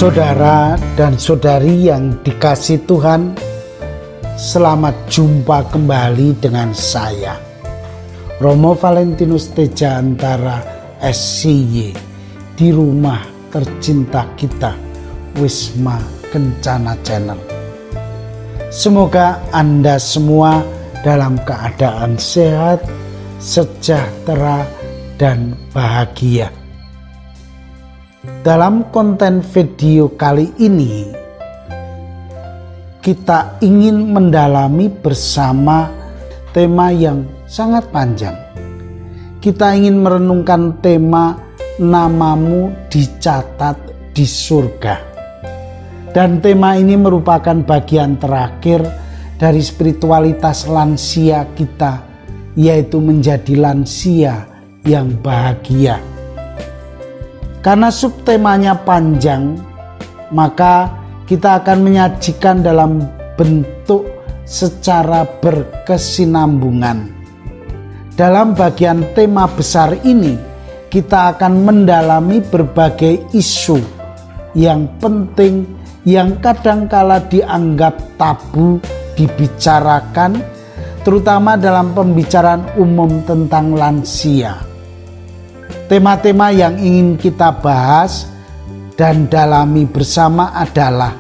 Saudara dan saudari yang dikasihi Tuhan, selamat jumpa kembali dengan saya, Romo Valentinus Teja Antara SCY, di rumah tercinta kita, Wisma Kencana Channel. Semoga Anda semua dalam keadaan sehat, sejahtera, dan bahagia. Dalam konten video kali ini, kita ingin mendalami bersama tema yang sangat panjang. Kita ingin merenungkan tema namamu dicatat di surga. Dan tema ini merupakan bagian terakhir dari spiritualitas lansia kita, yaitu menjadi lansia yang bahagia. Karena subtemanya panjang, maka kita akan menyajikan dalam bentuk secara berkesinambungan. Dalam bagian tema besar ini, kita akan mendalami berbagai isu yang penting yang kadangkala dianggap tabu dibicarakan, terutama dalam pembicaraan umum tentang lansia. Tema-tema yang ingin kita bahas dan dalami bersama adalah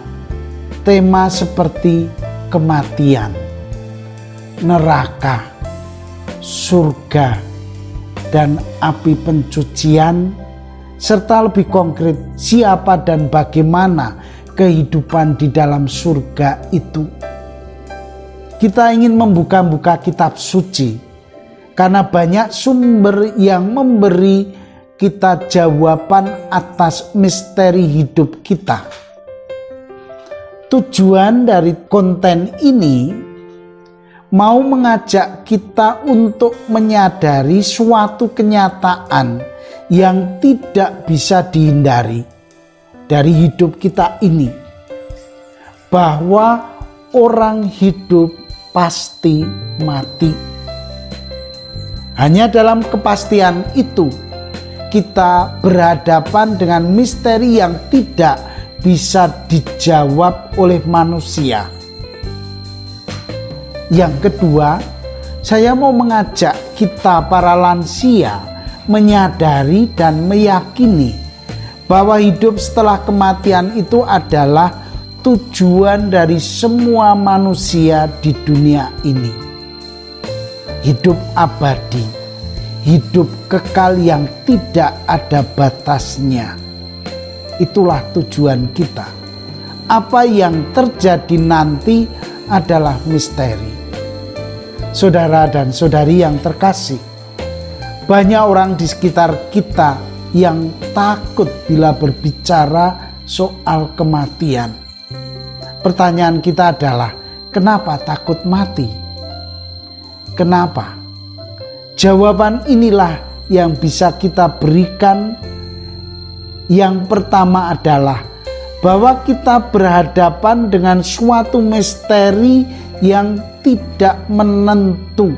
tema seperti kematian, neraka, surga, dan api pencucian, serta lebih konkret siapa dan bagaimana kehidupan di dalam surga itu. Kita ingin membuka-buka kitab suci karena banyak sumber yang memberi kita jawaban atas misteri hidup kita. Tujuan dari konten ini mau mengajak kita untuk menyadari suatu kenyataan yang tidak bisa dihindari dari hidup kita ini, bahwa orang hidup pasti mati. Hanya dalam kepastian itu kita berhadapan dengan misteri yang tidak bisa dijawab oleh manusia. Yang kedua, saya mau mengajak kita para lansia menyadari dan meyakini bahwa hidup setelah kematian itu adalah tujuan dari semua manusia di dunia ini. Hidup abadi, hidup kekal yang tidak ada batasnya. Itulah tujuan kita. Apa yang terjadi nanti adalah misteri. Saudara dan saudari yang terkasih, banyak orang di sekitar kita yang takut bila berbicara soal kematian. Pertanyaan kita adalah, kenapa takut mati? Kenapa? Jawaban inilah yang bisa kita berikan. Yang pertama adalah bahwa kita berhadapan dengan suatu misteri yang tidak menentu.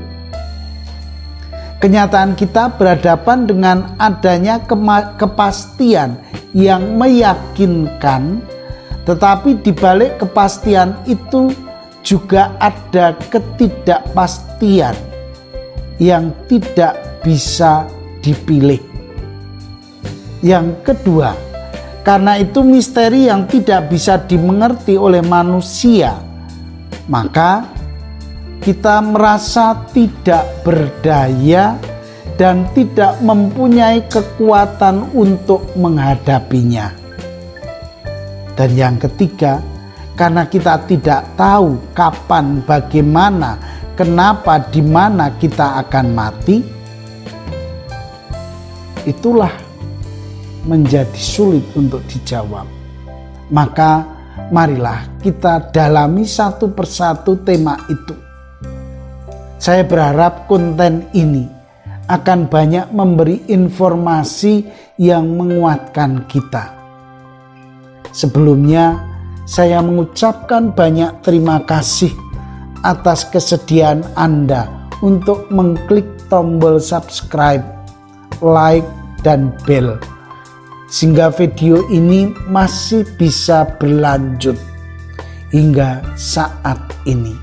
Kenyataan kita berhadapan dengan adanya kepastian yang meyakinkan, tetapi di balik kepastian itu juga ada ketidakpastian yang tidak bisa dipilih. Yang kedua, karena itu misteri yang tidak bisa dimengerti oleh manusia, maka kita merasa tidak berdaya dan tidak mempunyai kekuatan untuk menghadapinya. Dan yang ketiga, karena kita tidak tahu kapan, bagaimana, kenapa, di mana kita akan mati, itulah menjadi sulit untuk dijawab. Maka marilah kita dalami satu persatu tema itu. Saya berharap konten ini akan banyak memberi informasi yang menguatkan kita. Sebelumnya, saya mengucapkan banyak terima kasih atas kesediaan Anda untuk mengklik tombol subscribe, like, dan bel sehingga video ini masih bisa berlanjut hingga saat ini.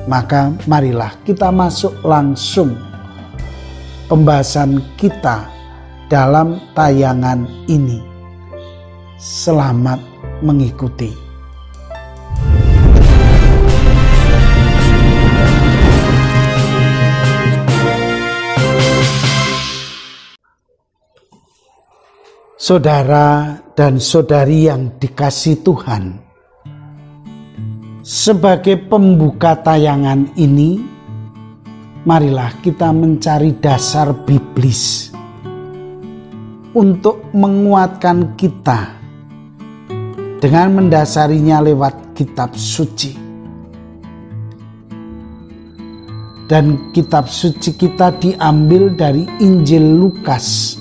Maka marilah kita masuk langsung pembahasan kita dalam tayangan ini. Selamat mengikuti. Saudara dan saudari yang dikasihi Tuhan, sebagai pembuka tayangan ini, marilah kita mencari dasar biblis untuk menguatkan kita dengan mendasarinya lewat kitab suci. Dan kitab suci kita diambil dari Injil Lukas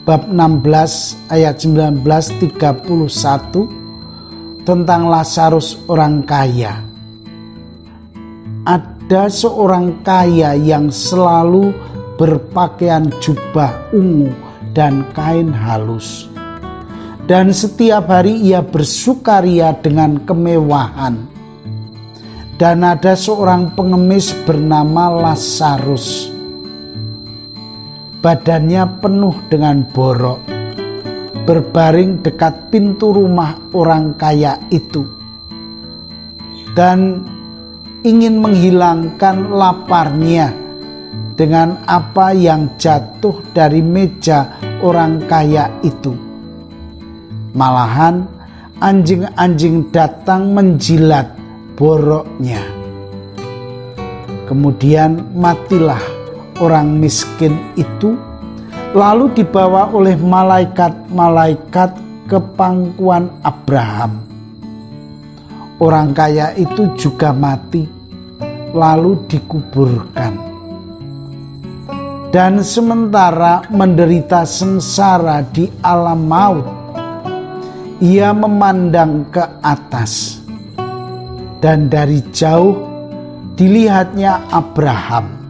bab 16 ayat 19-31 tentang Lazarus orang kaya. Ada seorang kaya yang selalu berpakaian jubah ungu dan kain halus. Dan setiap hari ia bersukaria dengan kemewahan. Dan ada seorang pengemis bernama Lazarus. Badannya penuh dengan borok, berbaring dekat pintu rumah orang kaya itu, dan ingin menghilangkan laparnya dengan apa yang jatuh dari meja orang kaya itu. Malahan anjing-anjing datang menjilat boroknya. Kemudian matilah orang miskin itu, lalu dibawa oleh malaikat-malaikat ke pangkuan Abraham. Orang kaya itu juga mati, lalu dikuburkan. Dan sementara menderita sengsara di alam maut, ia memandang ke atas, dan dari jauh dilihatnya Abraham.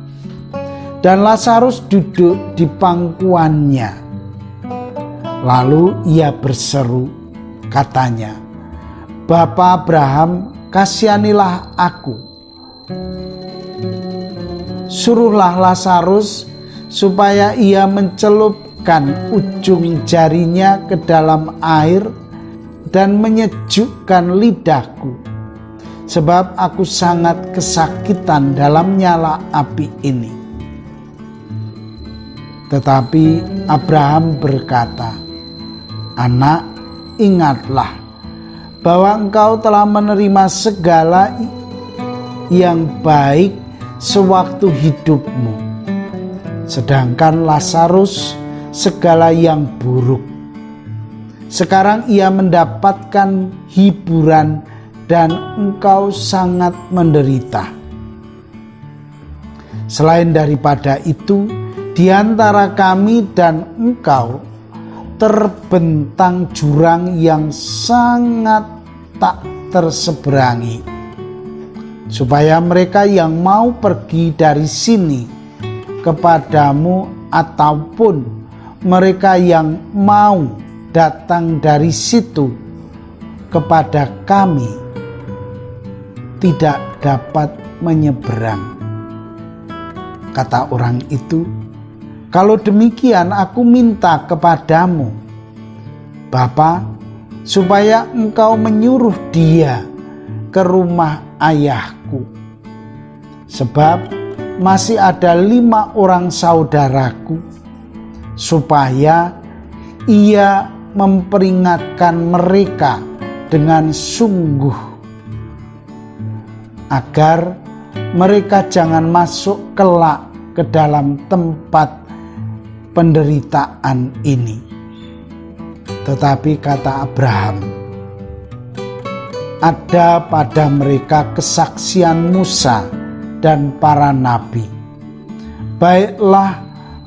Dan Lazarus duduk di pangkuannya. Lalu ia berseru, katanya, "Bapa Abraham, kasihanilah aku. Suruhlah Lazarus supaya ia mencelupkan ujung jarinya ke dalam air dan menyejukkan lidahku, sebab aku sangat kesakitan dalam nyala api ini." Tetapi Abraham berkata, "Anak, ingatlah bahwa engkau telah menerima segala yang baik sewaktu hidupmu, sedangkan Lazarus segala yang buruk. Sekarang ia mendapatkan hiburan dan engkau sangat menderita. Selain daripada itu, di antara kami dan engkau terbentang jurang yang sangat tak terseberangi, supaya mereka yang mau pergi dari sini kepadamu ataupun mereka yang mau datang dari situ kepada kami tidak dapat menyeberang." Kata orang itu, "Kalau demikian aku minta kepadamu, Bapa, supaya engkau menyuruh dia ke rumah ayahku. Sebab masih ada 5 orang saudaraku, supaya ia memperingatkan mereka dengan sungguh, agar mereka jangan masuk kelak ke dalam tempat penderitaan ini." Tetapi kata Abraham, "Ada pada mereka kesaksian Musa dan para nabi. Baiklah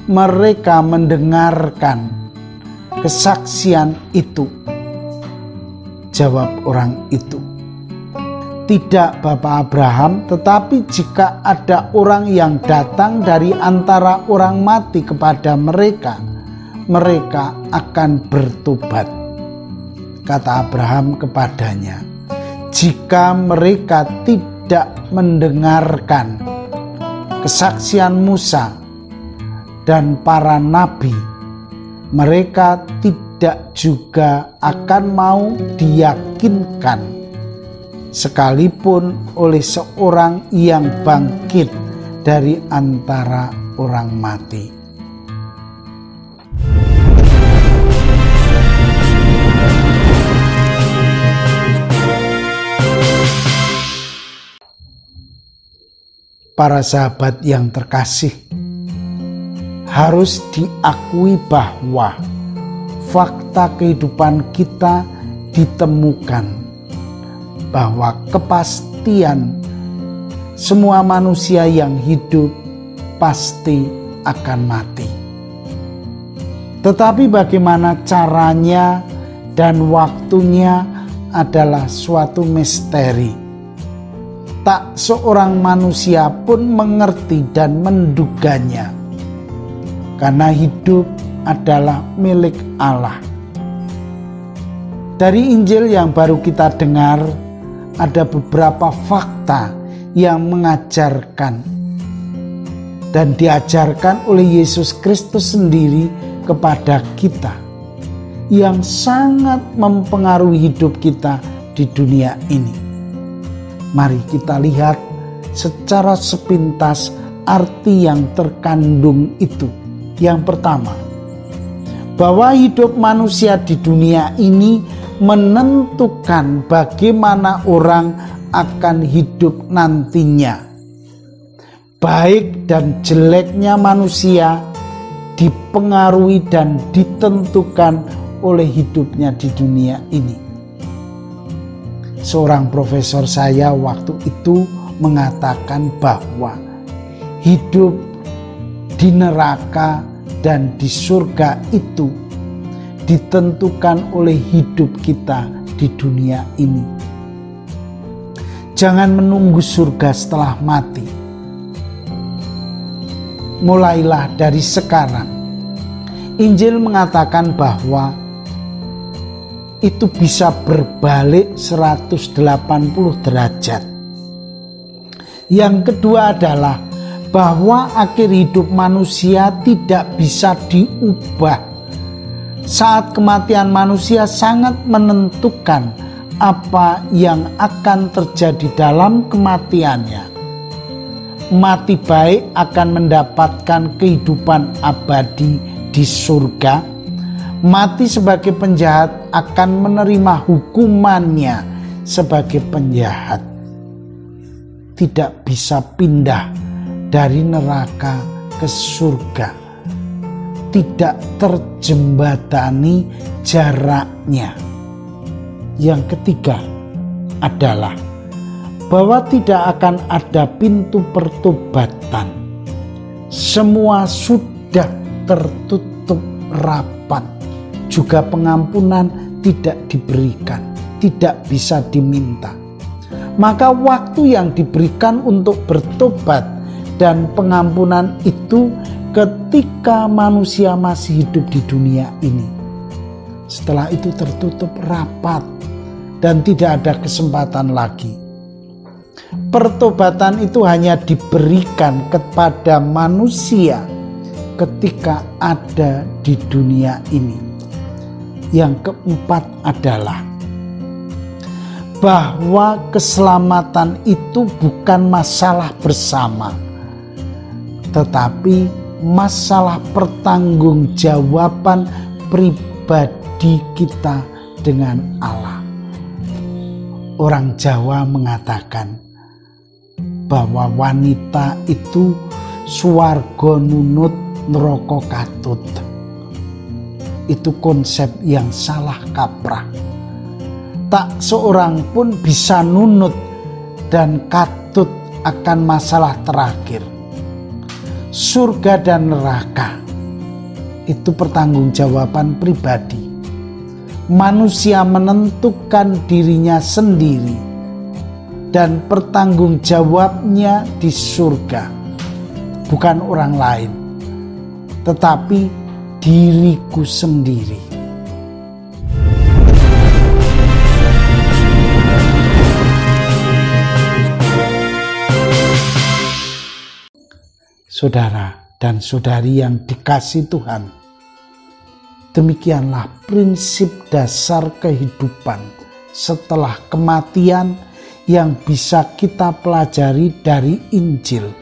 mereka mendengarkan kesaksian itu." Jawab orang itu, "Tidak, Bapak Abraham, tetapi jika ada orang yang datang dari antara orang mati kepada mereka, mereka akan bertobat. Kata Abraham kepadanya, jika mereka tidak mendengarkan kesaksian Musa dan para nabi, mereka tidak juga akan mau diyakinkan sekalipun oleh seorang yang bangkit dari antara orang mati. Para sahabat yang terkasih, harus diakui bahwa fakta kehidupan kita ditemukan bahwa kepastian semua manusia yang hidup pasti akan mati. Tetapi bagaimana caranya dan waktunya adalah suatu misteri. Tak seorang manusia pun mengerti dan menduganya, karena hidup adalah milik Allah. Dari Injil yang baru kita dengar, ada beberapa fakta yang mengajarkan dan diajarkan oleh Yesus Kristus sendiri kepada kita, yang sangat mempengaruhi hidup kita di dunia ini. Mari kita lihat secara sepintas arti yang terkandung itu. Yang pertama, bahwa hidup manusia di dunia ini menentukan bagaimana orang akan hidup nantinya. Baik dan jeleknya manusia dipengaruhi dan ditentukan oleh hidupnya di dunia ini. Seorang profesor saya waktu itu mengatakan bahwa hidup di neraka dan di surga itu ditentukan oleh hidup kita di dunia ini. Jangan menunggu surga setelah mati. Mulailah dari sekarang. Injil mengatakan bahwa itu bisa berbalik 180 derajat. Yang kedua adalah bahwa akhir hidup manusia tidak bisa diubah. Saat kematian manusia sangat menentukan apa yang akan terjadi dalam kematiannya. Mati baik akan mendapatkan kehidupan abadi di surga. Mati sebagai penjahat akan menerima hukumannya sebagai penjahat. Tidak bisa pindah dari neraka ke surga. Tidak terjembatani jaraknya. Yang ketiga adalah bahwa tidak akan ada pintu pertobatan. Semua sudah tertutup rapat. Juga pengampunan tidak diberikan, tidak bisa diminta. Maka waktu yang diberikan untuk bertobat dan pengampunan itu ketika manusia masih hidup di dunia ini. Setelah itu tertutup rapat dan tidak ada kesempatan lagi. Pertobatan itu hanya diberikan kepada manusia ketika ada di dunia ini. Yang keempat adalah bahwa keselamatan itu bukan masalah bersama, tetapi masalah pertanggungjawaban pribadi kita dengan Allah. Orang Jawa mengatakan bahwa wanita itu swarga nunut neraka katut. Itu konsep yang salah kaprah. Tak seorang pun bisa nunut dan katut akan masalah terakhir. Surga dan neraka itu pertanggungjawaban pribadi. Manusia menentukan dirinya sendiri dan pertanggungjawabnya di surga, bukan orang lain, tetapi diriku sendiri. Saudara dan saudari yang dikasihi Tuhan, demikianlah prinsip dasar kehidupan setelah kematian yang bisa kita pelajari dari Injil.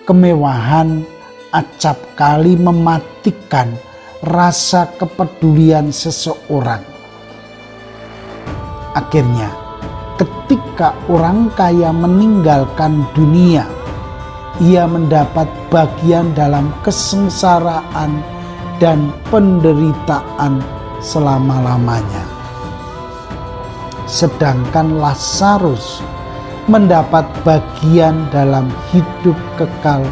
Kemewahan acap kali mematikan rasa kepedulian seseorang. Akhirnya, ketika orang kaya meninggalkan dunia, ia mendapat bagian dalam kesengsaraan dan penderitaan selama-lamanya. Sedangkan Lazarus mendapat bagian dalam hidup kekal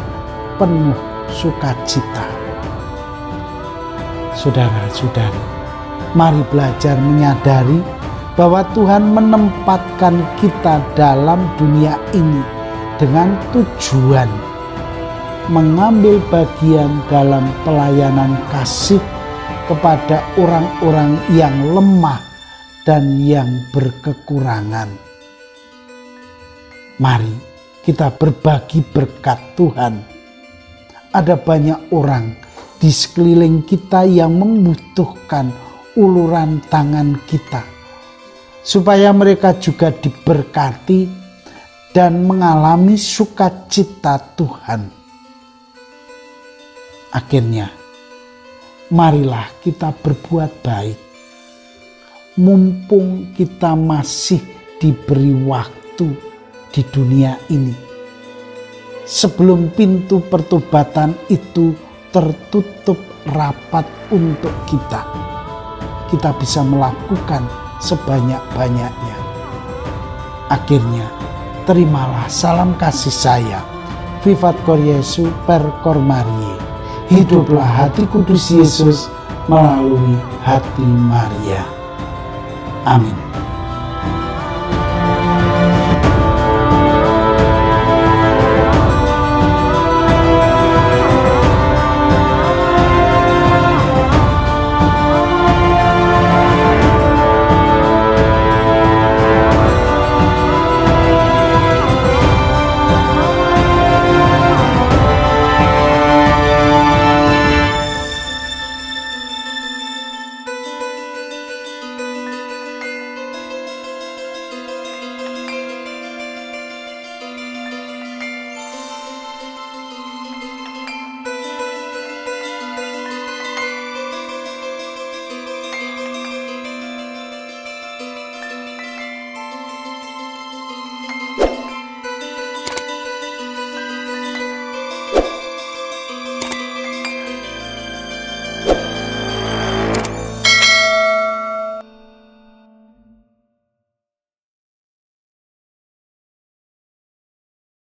penuh sukacita. Saudara-saudari, mari belajar menyadari bahwa Tuhan menempatkan kita dalam dunia ini dengan tujuan mengambil bagian dalam pelayanan kasih kepada orang-orang yang lemah dan yang berkekurangan. Mari kita berbagi berkat Tuhan. Ada banyak orang di sekeliling kita yang membutuhkan uluran tangan kita, supaya mereka juga diberkati dan mengalami sukacita Tuhan. Akhirnya, marilah kita berbuat baik, mumpung kita masih diberi waktu di dunia ini, sebelum pintu pertobatan itu tertutup rapat untuk kita. Kita bisa melakukan sebanyak-banyaknya. Akhirnya, terimalah salam kasih saya. Vivat Cor Jesu per Cor Mariae. Hiduplah hati kudus Yesus melalui hati Maria. Amin.